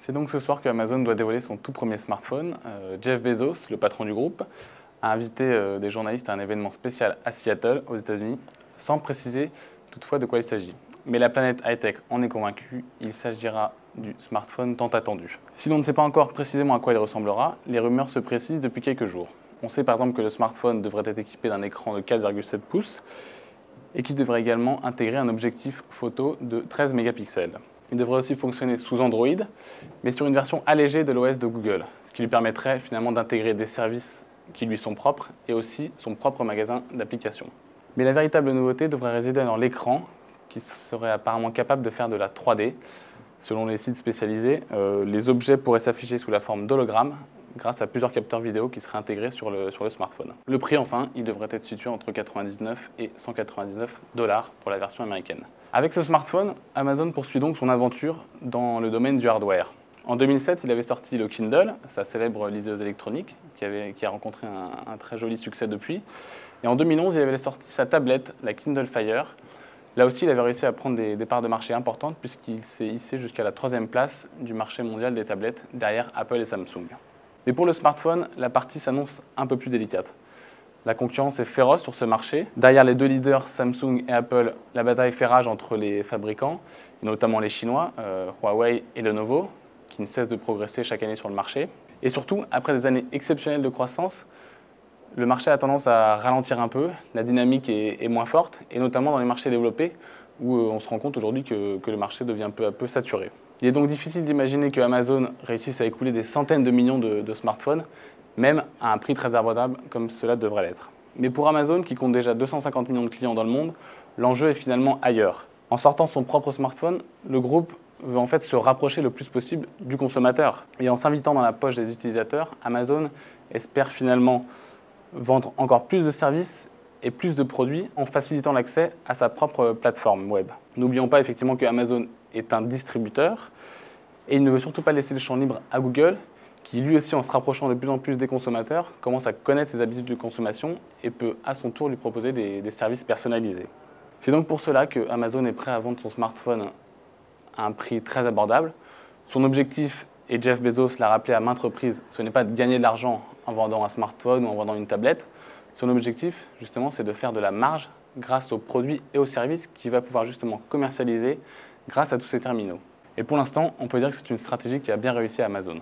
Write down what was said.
C'est donc ce soir que Amazon doit dévoiler son tout premier smartphone. Jeff Bezos, le patron du groupe, a invité des journalistes à un événement spécial à Seattle, aux États-Unis, sans préciser toutefois de quoi il s'agit. Mais la planète high-tech en est convaincue, il s'agira du smartphone tant attendu. Si l'on ne sait pas encore précisément à quoi il ressemblera, les rumeurs se précisent depuis quelques jours. On sait par exemple que le smartphone devrait être équipé d'un écran de 4,7 pouces et qu'il devrait également intégrer un objectif photo de 13 mégapixels. Il devrait aussi fonctionner sous Android, mais sur une version allégée de l'OS de Google, ce qui lui permettrait finalement d'intégrer des services qui lui sont propres et aussi son propre magasin d'applications. Mais la véritable nouveauté devrait résider dans l'écran, qui serait apparemment capable de faire de la 3D. Selon les sites spécialisés, les objets pourraient s'afficher sous la forme d'hologrammes grâce à plusieurs capteurs vidéo qui seraient intégrés sur le smartphone. Le prix, enfin, il devrait être situé entre 99 et 199 $ pour la version américaine. Avec ce smartphone, Amazon poursuit donc son aventure dans le domaine du hardware. En 2007, il avait sorti le Kindle, sa célèbre liseuse électronique, qui a rencontré un très joli succès depuis. Et en 2011, il avait sorti sa tablette, la Kindle Fire. Là aussi, il avait réussi à prendre des parts de marché importantes puisqu'il s'est hissé jusqu'à la 3e place du marché mondial des tablettes, derrière Apple et Samsung. Mais pour le smartphone, la partie s'annonce un peu plus délicate. La concurrence est féroce sur ce marché. Derrière les deux leaders, Samsung et Apple, la bataille fait rage entre les fabricants, notamment les Chinois, Huawei et Lenovo, qui ne cessent de progresser chaque année sur le marché. Et surtout, après des années exceptionnelles de croissance, le marché a tendance à ralentir un peu, la dynamique est moins forte, et notamment dans les marchés développés, où on se rend compte aujourd'hui que le marché devient peu à peu saturé. Il est donc difficile d'imaginer que Amazon réussisse à écouler des centaines de millions de smartphones, même à un prix très abordable comme cela devrait l'être. Mais pour Amazon, qui compte déjà 250 millions de clients dans le monde, l'enjeu est finalement ailleurs. En sortant son propre smartphone, le groupe veut en fait se rapprocher le plus possible du consommateur. Et en s'invitant dans la poche des utilisateurs, Amazon espère finalement vendre encore plus de services et plus de produits en facilitant l'accès à sa propre plateforme web. N'oublions pas effectivement que Amazon est un distributeur et il ne veut surtout pas laisser le champ libre à Google, qui lui aussi, en se rapprochant de plus en plus des consommateurs, commence à connaître ses habitudes de consommation et peut à son tour lui proposer des services personnalisés. C'est donc pour cela que Amazon est prêt à vendre son smartphone à un prix très abordable. Son objectif, et Jeff Bezos l'a rappelé à maintes reprises, ce n'est pas de gagner de l'argent en vendant un smartphone ou en vendant une tablette. Son objectif, justement, c'est de faire de la marge grâce aux produits et aux services qu'il va pouvoir justement commercialiser grâce à tous ces terminaux. Et pour l'instant, on peut dire que c'est une stratégie qui a bien réussi à Amazon.